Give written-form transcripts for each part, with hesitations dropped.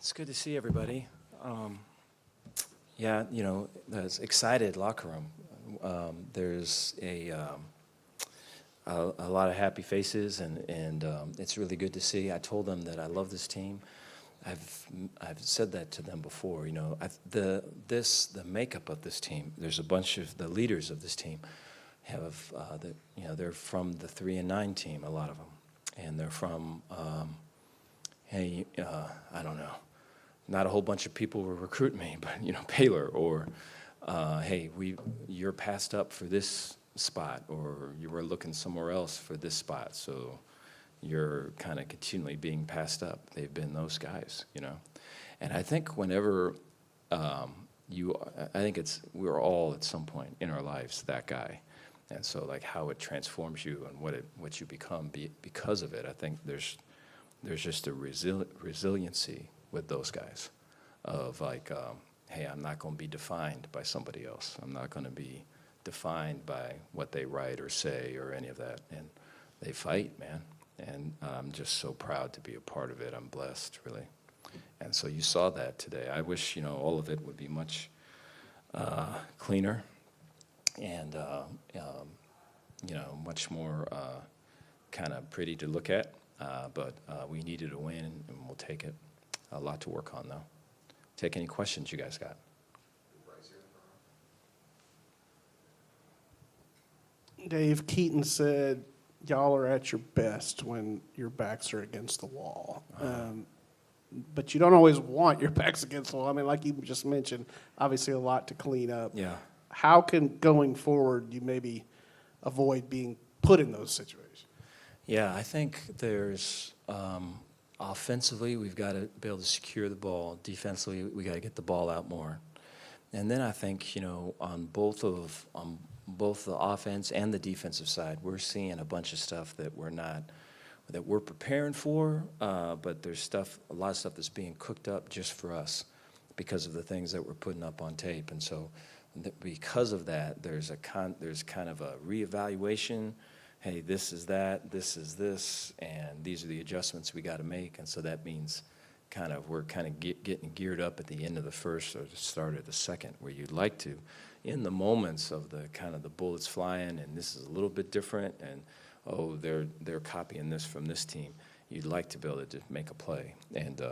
It's good to see everybody. Yeah, there's excited locker room. There's a lot of happy faces, and it's really good to see. I told them that I love this team. I've said that to them before. The makeup of this team. There's a bunch of the leaders of this team have they're from the 3-9 team, a lot of them, and they're from I don't know. Not a whole bunch of people will recruit me, but Baylor, or you're passed up for this spot, or you were looking somewhere else for this spot, so you're kind of continually being passed up. They've been those guys, and I think whenever I think we're all at some point in our lives that guy, and so like how it transforms you and what you become because of it. I think there's just a resiliency with those guys of like, hey, I'm not going to be defined by somebody else. I'm not going to be defined by what they write or say or any of that. And they fight, man. And I'm just so proud to be a part of it. I'm blessed, really. And so you saw that today. I wish, all of it would be much cleaner and, much more kind of pretty to look at. But we needed a win, and we'll take it. A lot to work on, though. Take any questions you guys got. Dave, Keaton said y'all are at your best when your backs are against the wall. But you don't always want your backs against the wall. I mean, like you just mentioned, obviously a lot to clean up. Yeah. How can, going forward, you maybe avoid being put in those situations? Yeah, I think there's offensively, we've got to be able to secure the ball. Defensively, we got to get the ball out more. And then I think, on both the offense and the defensive side, we're seeing a bunch of stuff that we're preparing for, but there's a lot of stuff that's being cooked up just for us because of the things that we're putting up on tape. And so because of that, there's kind of a reevaluation. Hey, this is that, this is this, and these are the adjustments we got to make. And so that means we're getting geared up at the end of the first or the start of the second, where you'd like to, in the moments of the bullets flying, and this is a little bit different, and they're copying this from this team. You'd like to be able to just make a play and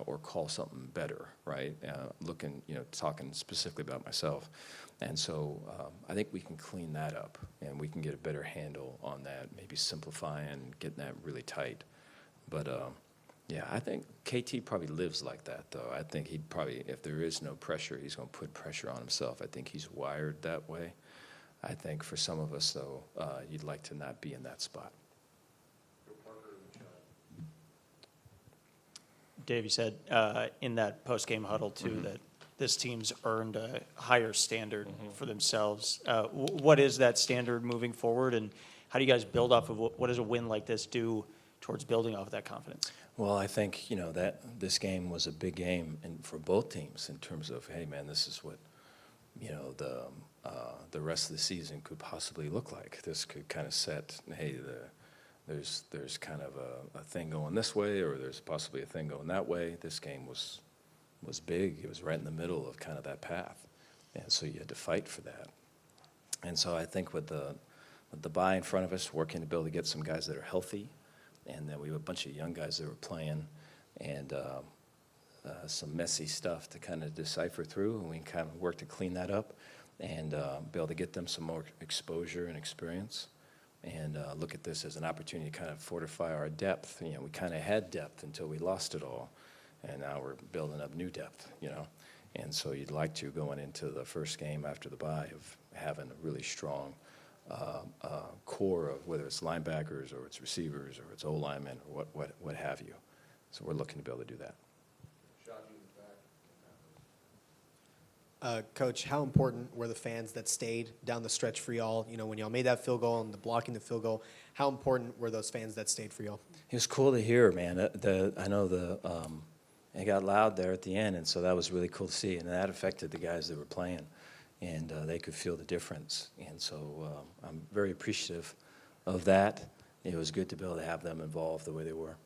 or call something better, right? Talking specifically about myself. And so I think we can clean that up, and we can get a better handle on that, maybe simplifying, getting that really tight. But, I think KT probably lives like that, though. I think he'd probably, if there is no pressure, he's going to put pressure on himself. I think he's wired that way. I think for some of us, though, you'd like to not be in that spot. Dave, you said in that post-game huddle, too, that this team's earned a higher standard for themselves. What is that standard moving forward, and how do you guys build off of what does a win like this do towards building off of that confidence? Well, I think, that this game was a big game for both teams in terms of, hey, man, this is what, the rest of the season could possibly look like. This could kind of set, hey, there's kind of a thing going this way, or there's possibly a thing going that way. This game was big. It was right in the middle of kind of that path, and so you had to fight for that. And so I think with the bye in front of us, working to be able to get some guys that are healthy, and then we have a bunch of young guys that were playing, and some messy stuff to kind of decipher through, and we kind of work to clean that up and be able to get them some more exposure and experience. And look at this as an opportunity to kind of fortify our depth. We kind of had depth until we lost it all, and now we're building up new depth, And so you'd like to, going into the first game after the bye, of having a really strong core of whether it's linebackers or it's receivers or it's O-linemen or what have you. So we're looking to be able to do that. Coach, how important were the fans that stayed down the stretch for y'all? When y'all made that field goal and blocking the field goal, how important were those fans that stayed for y'all? It was cool to hear, man. I know it got loud there at the end, and so that was really cool to see, and that affected the guys that were playing, and they could feel the difference. And so I'm very appreciative of that. It was good to be able to have them involved the way they were.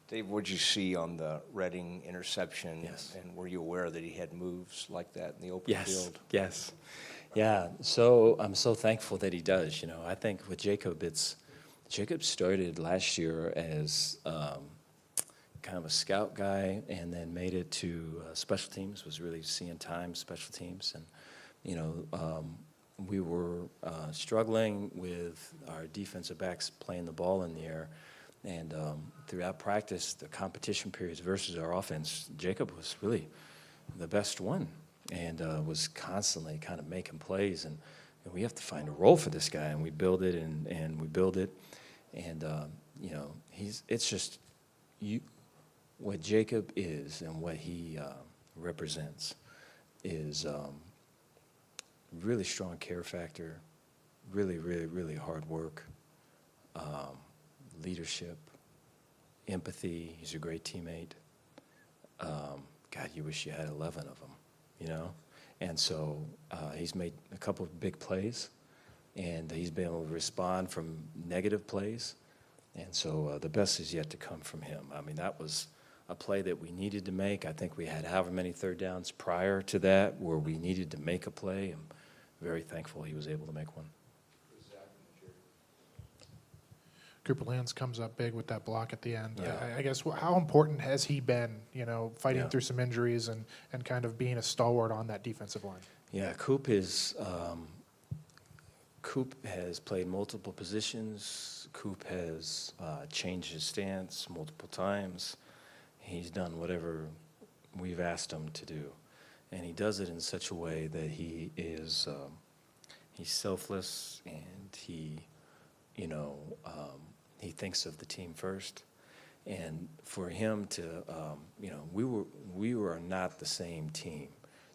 Dave, what'd you see on the Reading interception? Yes. And were you aware that he had moves like that in the open Yes, field? yes. Yeah, so I'm so thankful that he does. You know, I think with Jacob, Jacob started last year as kind of a scout guy and then made it to special teams, was really seeing time, special teams. And, you know, we were struggling with our defensive backs playing the ball in the air. And throughout practice, the competition periods versus our offense, Jacob was really the best one and was constantly kind of making plays. And we have to find a role for this guy, and we build it and we build it. And, you know, it's just what Jacob is and what he represents is really strong care factor, really, really, really hard work. Leadership, empathy. He's a great teammate. God, you wish you had 11 of them, you know? And so he's made a couple of big plays, and he's been able to respond from negative plays. And so the best is yet to come from him. I mean, that was a play that we needed to make. I think we had however many third downs prior to that where we needed to make a play. I'm very thankful he was able to make one. Cooper Lands comes up big with that block at the end. Yeah. I guess how important has he been, you know, fighting Yeah. through some injuries and kind of being a stalwart on that defensive line? Yeah, Coop has played multiple positions. Coop has changed his stance multiple times. He's done whatever we've asked him to do, and he does it in such a way that he is he's selfless, and he, you know, he thinks of the team first. And for him to, you know, we were not the same team,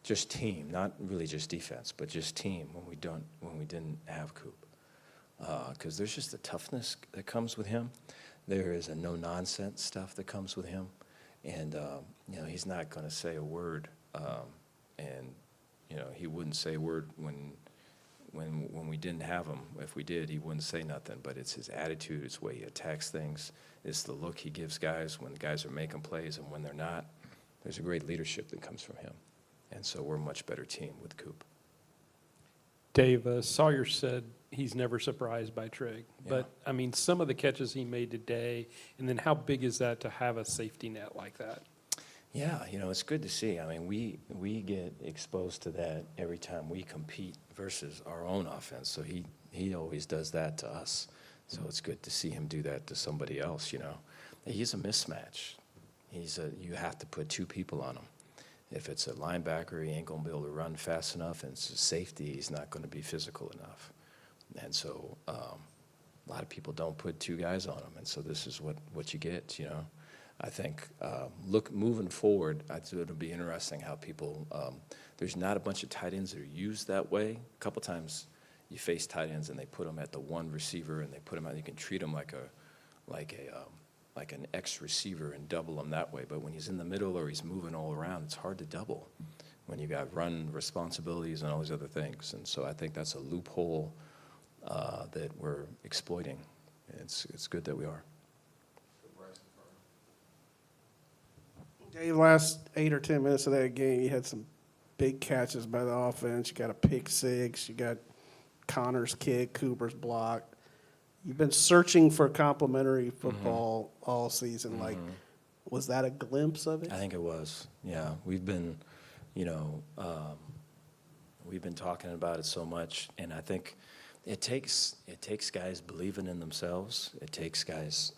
just team, not really just defense, but just team when we didn't have Coop, because there's just a toughness that comes with him. There is a no nonsense stuff that comes with him, and you know, he's not going to say a word, and you know, he wouldn't say a word when we didn't have him. If we did, he wouldn't say nothing, but it's his attitude, it's the way he attacks things, it's the look he gives guys when guys are making plays and when they're not. There's a great leadership that comes from him, and so we're a much better team with Coop. Dave, Sawyer said he's never surprised by Trigg. But, I mean, some of the catches he made today, and then how big is that to have a safety net like that? Yeah, you know, it's good to see. I mean, we get exposed to that every time we compete versus our own offense. So he always does that to us. So it's good to see him do that to somebody else, you know. He's a mismatch. You have to put two people on him. If it's a linebacker, he ain't going to be able to run fast enough, and it's a safety, he's not going to be physical enough. And so a lot of people don't put two guys on him, and so this is what you get, you know. I think moving forward, it'll be interesting how people. There's not a bunch of tight ends that are used that way. A couple times, you face tight ends and they put them at the one receiver and they put them out. You can treat them like an X receiver and double him that way. But when he's in the middle or he's moving all around, it's hard to double when you got run responsibilities and all these other things. And so I think that's a loophole that we're exploiting. It's good that we are. Dave, last 8 or 10 minutes of that game, you had some big catches by the offense. You got a pick six. You got Connor's kick, Cooper's block. You've been searching for complementary football all season. Like, was that a glimpse of it? I think it was. Yeah, we've been, you know, we've been talking about it so much, and I think it takes guys believing in themselves. It takes guys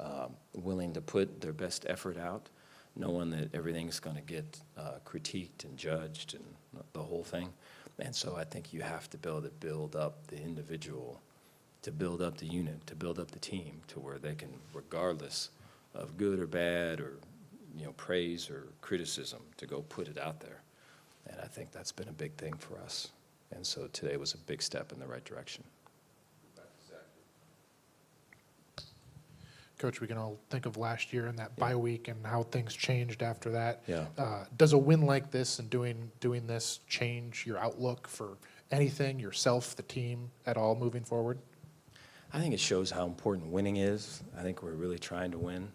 willing to put their best effort out, knowing that everything's going to get critiqued and judged and the whole thing. And so I think you have to build up the individual, to build up the unit, to build up the team to where they can, regardless of good or bad or, you know, praise or criticism, to go put it out there. And I think that's been a big thing for us. And so today was a big step in the right direction. Coach, we can all think of last year and that bye week and how things changed after that. Yeah. Does a win like this and doing this change your outlook for anything, yourself, the team, at all moving forward? I think it shows how important winning is. I think we're really trying to win.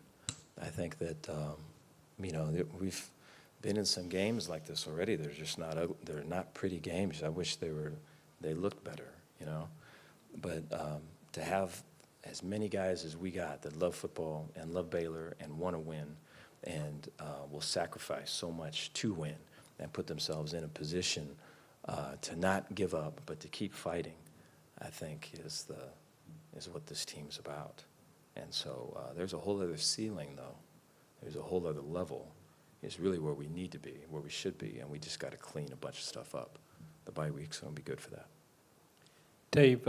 I think that, that we've been in some games like this already. They're just not, they're not pretty games. I wish they looked better, But to have as many guys as we got that love football and love Baylor and want to win and will sacrifice so much to win and put themselves in a position to not give up but to keep fighting, I think is what this team's about. And so there's a whole other ceiling, though. There's a whole other level. It's really where we need to be, where we should be, and we just got to clean a bunch of stuff up. The bye week's going to be good for that. Dave,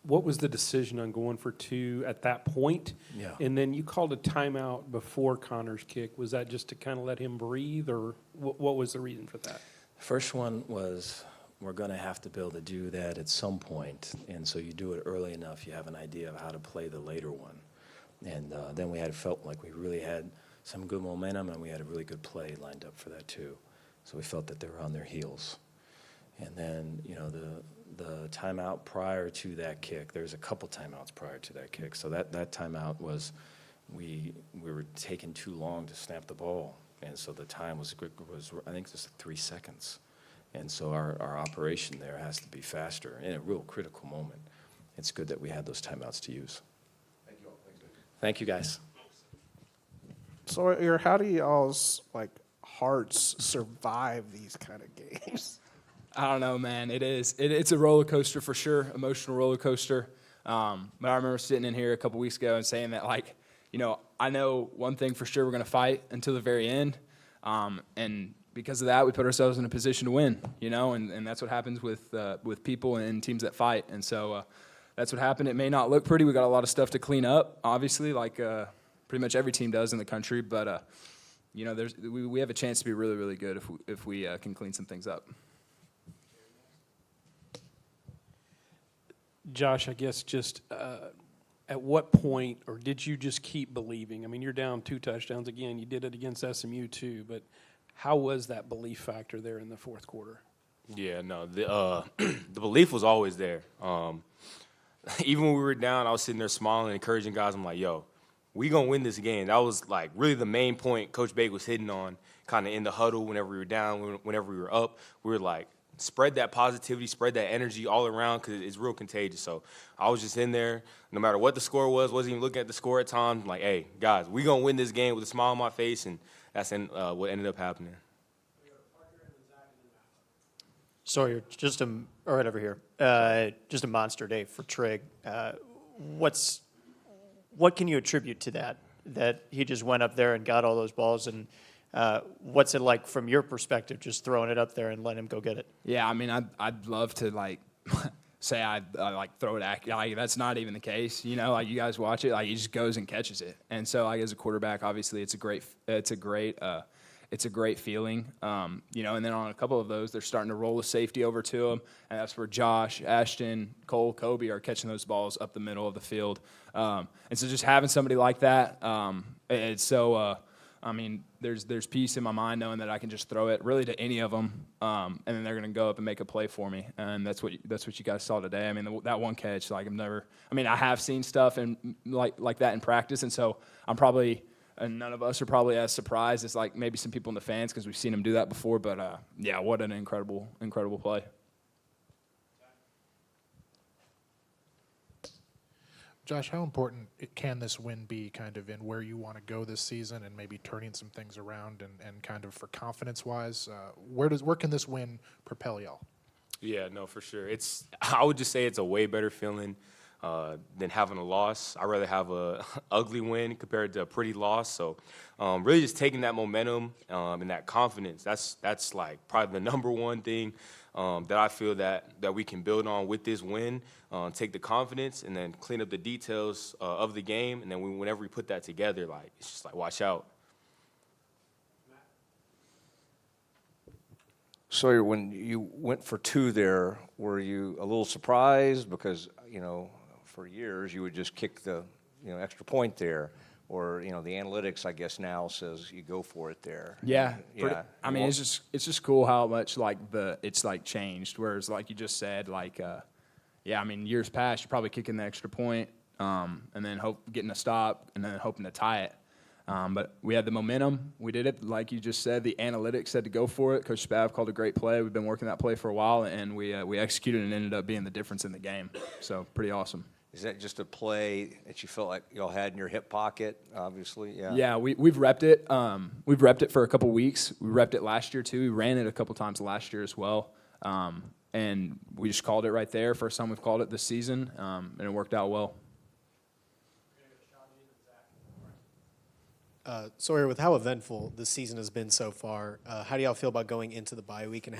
what was the decision on going for 2 at that point? Yeah. And then you called a timeout before Connor's kick. Was that just to kind of let him breathe, or what was the reason for that? First one was we're going to have to be able to do that at some point, and so you do it early enough, you have an idea of how to play the later one. And then we had felt like we really had some good momentum, and we had a really good play lined up for that too. So we felt that they were on their heels. And then, the timeout prior to that kick, there's a couple timeouts prior to that kick. So that timeout was we were taking too long to snap the ball, and so the time was I think just 3 seconds. And so our operation there has to be faster in a real critical moment. It's good that we had those timeouts to use. Thank you all. Thank you, guys. So, how do y'all's hearts survive these kind of games? I don't know, man. It's a roller coaster for sure, emotional roller coaster. But I remember sitting in here a couple weeks ago and saying that, I know one thing for sure: we're going to fight until the very end. And because of that, we put ourselves in a position to win. And that's what happens with people and teams that fight. And so that's what happened. It may not look pretty. We got a lot of stuff to clean up, obviously, like pretty much every team does in the country. But we have a chance to be really, really good if we can clean some things up. Josh, I guess just at what point, or did you just keep believing? I mean, you're down 2 touchdowns again. You did it against SMU too, but how was that belief factor there in the fourth quarter? Yeah, no, the belief was always there. Even when we were down, I was sitting there smiling, encouraging guys. I'm like, yo, we going to win this game. That was really the main point Coach Bake was hitting on, kind of in the huddle whenever we were down, whenever we were up. We were like, spread that positivity, spread that energy all around because it's real contagious. So I was just in there, no matter what the score was, wasn't even looking at the score at times. Like, hey, guys, we going to win this game with a smile on my face, and that's what ended up happening. Sawyer, right over here, just a monster day for Trigg. What can you attribute to that he just went up there and got all those balls, and what's it like from your perspective, just throwing it up there and letting him go get it? Yeah, I mean, I'd love to say I throw it at that's not even the case. You guys watch it, he just goes and catches it. And so as a quarterback, obviously it's a great feeling. And then on a couple of those, they're starting to roll the safety over to him, and that's where Josh, Ashton, Cole, Kobe are catching those balls up the middle of the field. And so just having somebody like that, it's so. There's peace in my mind knowing that I can just throw it really to any of them, and then they're going to go up and make a play for me. And that's what you guys saw today. I mean, that one catch, I have seen stuff and like that in practice, and so and none of us are probably as surprised as maybe some people in the fans because we've seen him do that before. But what an incredible play. Josh, how important can this win be kind of in where you want to go this season and maybe turning some things around and kind of for confidence-wise? Where can this win propel y'all? Yeah, no, for sure. I would just say it's a way better feeling than having a loss. I'd rather have a ugly win compared to a pretty loss. So really just taking that momentum and that confidence, that's probably the number one thing that I feel that we can build on with this win. Take the confidence and then clean up the details of the game. And then whenever we put that together, it's just watch out. Sawyer, when you went for 2 there, were you a little surprised? Because, for years you would just kick the, extra point there. Or, the analytics, I guess, now says you go for it there. Yeah. Yeah. It's just cool how much it's changed. Whereas you just said, years past you're probably kicking the extra point, and then getting a stop and then hoping to tie it. But we had the momentum. We did it, like you just said. The analytics said to go for it. Coach Spav called a great play. We've been working that play for a while, and we executed and ended up being the difference in the game. So pretty awesome. Is that just a play that you felt like y'all had in your hip pocket, obviously? Yeah. Yeah, we've repped it. We've repped it for a couple weeks. We repped it last year, too. We ran it a couple times last year as well. And we just called it right there. First time we've called it this season, and it worked out well. Sawyer, with how eventful this season has been so far, how do y'all feel about going into the bye week, and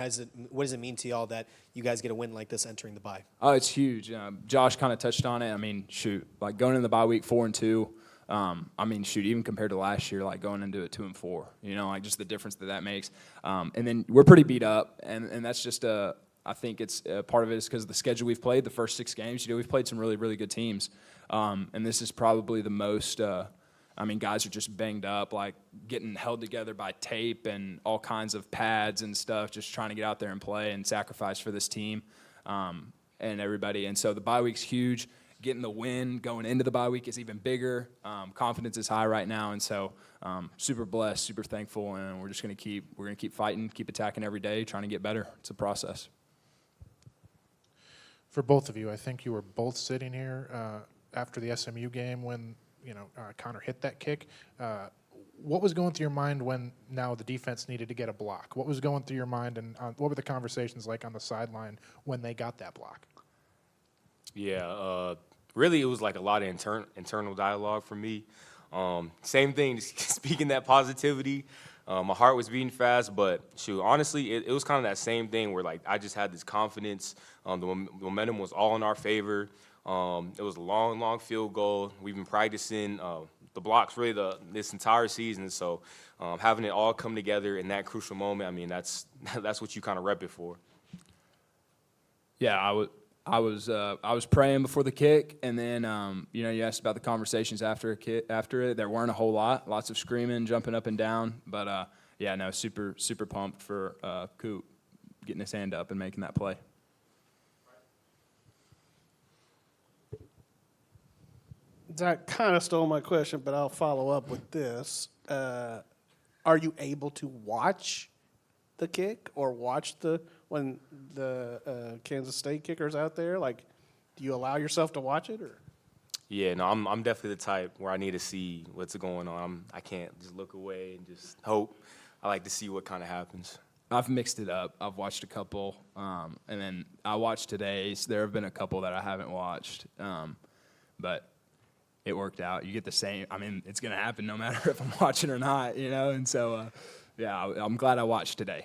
what does it mean to y'all that you guys get a win like this entering the bye? Oh, it's huge. Josh kind of touched on it. I mean, shoot, like going into the bye week 4-2. I mean, shoot, even compared to last year, like going into it 2-4. You know, like just the difference that makes. And then we're pretty beat up, and that's just I think it's part of it is because of the schedule we've played. The first 6 games, you know, we've played some really, really good teams, and this is probably the most. I mean, guys are just banged up, like getting held together by tape and all kinds of pads and stuff, just trying to get out there and play and sacrifice for this team and everybody. And so the bye week's huge. Getting the win going into the bye week is even bigger. Confidence is high right now, and so super blessed, super thankful, and we're gonna keep fighting, keep attacking every day, trying to get better. It's a process. For both of you, I think you were both sitting here after the SMU game when Connor hit that kick. What was going through your mind when now the defense needed to get a block? What was going through your mind, and what were the conversations like on the sideline when they got that block? Yeah, really, it was like a lot of internal dialogue for me. Same thing, just speaking that positivity. My heart was beating fast, but shoot, honestly, it was kind of that same thing where like I just had this confidence. The momentum was all in our favor. It was a long field goal. We've been practicing the blocks really this entire season. So having it all come together in that crucial moment, I mean, that's what you kind of rep it for. Yeah, I was praying before the kick, and then you asked about the conversations after it. There weren't a whole lot, lots of screaming, jumping up and down, but super pumped for Coop getting his hand up and making that play. That kind of stole my question, but I'll follow up with this. Are you able to watch the kick or watch when the Kansas State kicker's out there? Like, do you allow yourself to watch it, or? Yeah, no, I'm definitely the type where I need to see what's going on. I can't just look away and just hope. I like to see what kind of happens. I've mixed it up. I've watched a couple, and then I watched today's. There have been a couple that I haven't watched, but it worked out. You get the same. I mean, it's going to happen no matter if I'm watching or not, And so, I'm glad I watched today.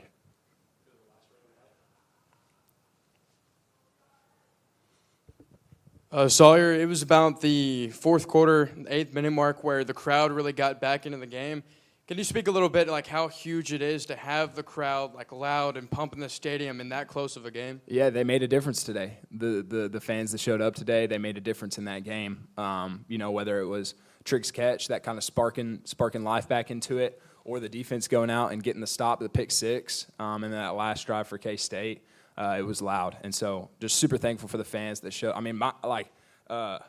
Sawyer, it was about the fourth quarter, 8th minute mark, where the crowd really got back into the game. Can you speak a little bit like how huge it is to have the crowd like loud and pumping the stadium in that close of a game? Yeah, they made a difference today. The fans that showed up today, they made a difference in that game. Whether it was Triggs' catch, that kind of sparking life back into it, or the defense going out and getting the stop, the pick six, and then that last drive for K-State. It was loud, and so just super thankful for the fans that show. I mean, I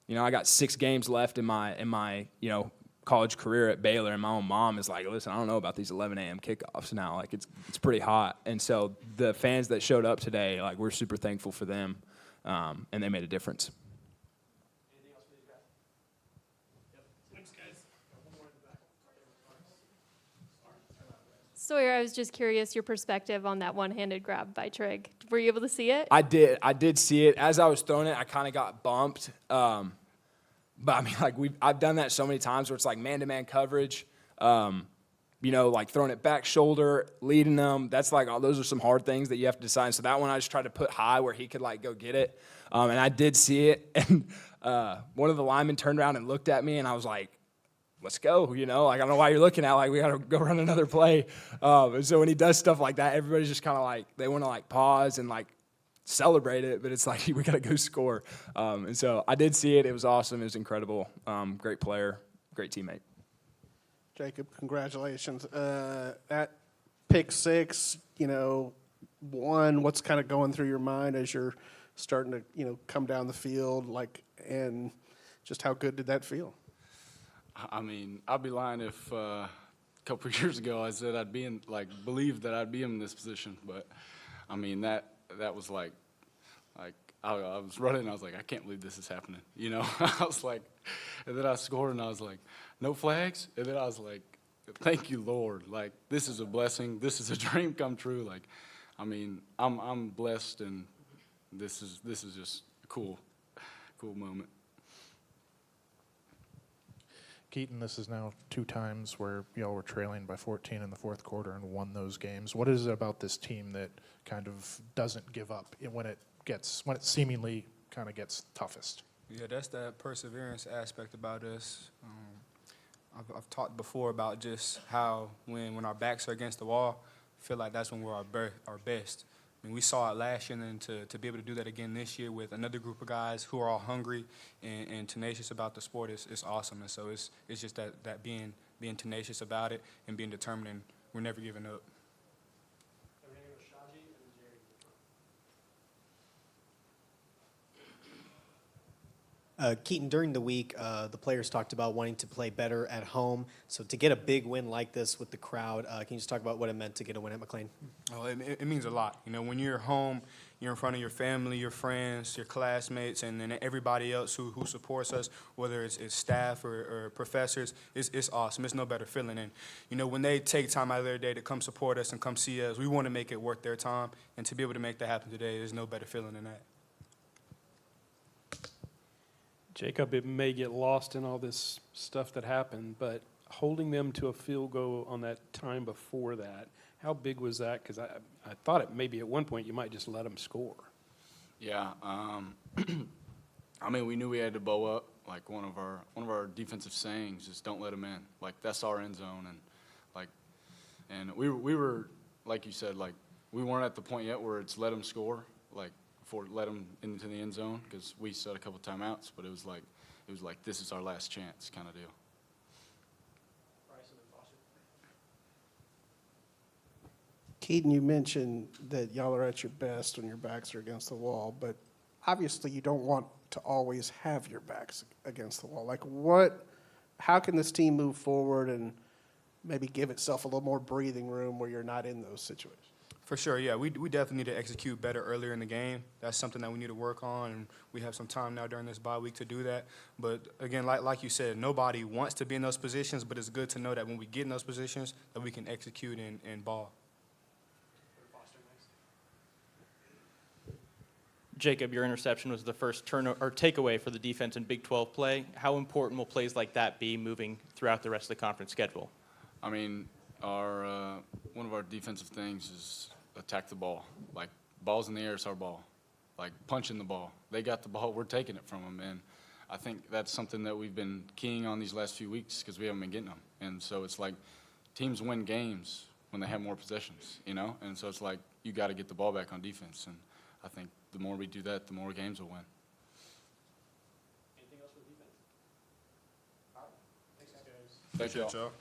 got 6 games left in my college career at Baylor, and my own mom is like, listen, I don't know about these 11 a.m. kickoffs now. Like, it's pretty hot. And so the fans that showed up today, like, we're super thankful for them, and they made a difference. Anything else for these guys? Thanks, guys. Sawyer, I was just curious your perspective on that one-handed grab by Trigg. Were you able to see it? I did see it. As I was throwing it, I kind of got bumped. But I mean, like I've done that so many times where it's like man-to-man coverage, like throwing it back shoulder, leading them. That's like those are some hard things that you have to decide. So that one I just tried to put high where he could like go get it, and I did see it. And one of the linemen turned around and looked at me, and I was like, "Let's go!" Like I don't know why you're looking at. Like we got to go run another play. And so when he does stuff like that, everybody's just kind of like they want to like pause and like celebrate it, but it's like we got to go score. And so I did see it. It was awesome. It was incredible. Great player, great teammate. Jacob, congratulations. That pick six, what's kind of going through your mind as you're starting to, come down the field, and just how good did that feel? I mean, I'd be lying if a couple of years ago I said I'd be in, believed that I'd be in this position. But, I mean, that was like I was running and I was like, I can't believe this is happening. You know, I was like, and then I scored and I was like, no flags? And then I was like, thank you, Lord. Like, this is a blessing. This is a dream come true. Like, I mean, I'm blessed, and this is just a cool moment. Keaton, this is now 2 times where y'all were trailing by 14 in the fourth quarter and won those games. What is it about this team that kind of doesn't give up when it seemingly kind of gets toughest? Yeah, that's that perseverance aspect about us. I've talked before about just how when our backs are against the wall, I feel like that's when we're our best. I mean, we saw it last year, and then to be able to do that again this year with another group of guys who are all hungry and tenacious about the sport is awesome. And so it's just that being tenacious about it and being determined, and we're never giving up. Keaton, during the week, the players talked about wanting to play better at home. So to get a big win like this with the crowd, can you just talk about what it meant to get a win at McLean? Oh, it means a lot. You know, when you're home, you're in front of your family, your friends, your classmates, and then everybody else who supports us, whether it's staff or professors, it's awesome. It's no better feeling. And, you know, when they take time out of their day to come support us and come see us, we want to make it worth their time. And to be able to make that happen today, there's no better feeling than that. Jacob, it may get lost in all this stuff that happened, but holding them to a field goal on that time before that, how big was that? Because I thought it maybe at one point you might just let them score. Yeah, I mean, we knew we had to bow up. Like one of our defensive sayings is "Don't let them in." Like that's our end zone, and we were like you said, like we weren't at the point yet where it's let them score, like before let them into the end zone, because we set a couple timeouts, but it was like this is our last chance kind of deal. Keaton, you mentioned that y'all are at your best when your backs are against the wall, but obviously you don't want to always have your backs against the wall. Like how can this team move forward and maybe give itself a little more breathing room where you're not in those situations? For sure, yeah. We definitely need to execute better earlier in the game. That's something that we need to work on, and we have some time now during this bye week to do that. But again, like you said, nobody wants to be in those positions, but it's good to know that when we get in those positions, that we can execute and ball. Jacob, your interception was the first takeaway for the defense in Big 12 play. How important will plays like that be moving throughout the rest of the conference schedule? I mean, one of our defensive things is attack the ball. Like, ball's in the air, it's our ball. Like, punching the ball. They got the ball, we're taking it from them. And I think that's something that we've been keying on these last few weeks because we haven't been getting them. And so it's like teams win games when they have more possessions, you know? And so it's like you got to get the ball back on defense. And I think the more we do that, the more games we'll win. Anything else for the defense? Thanks, y'all.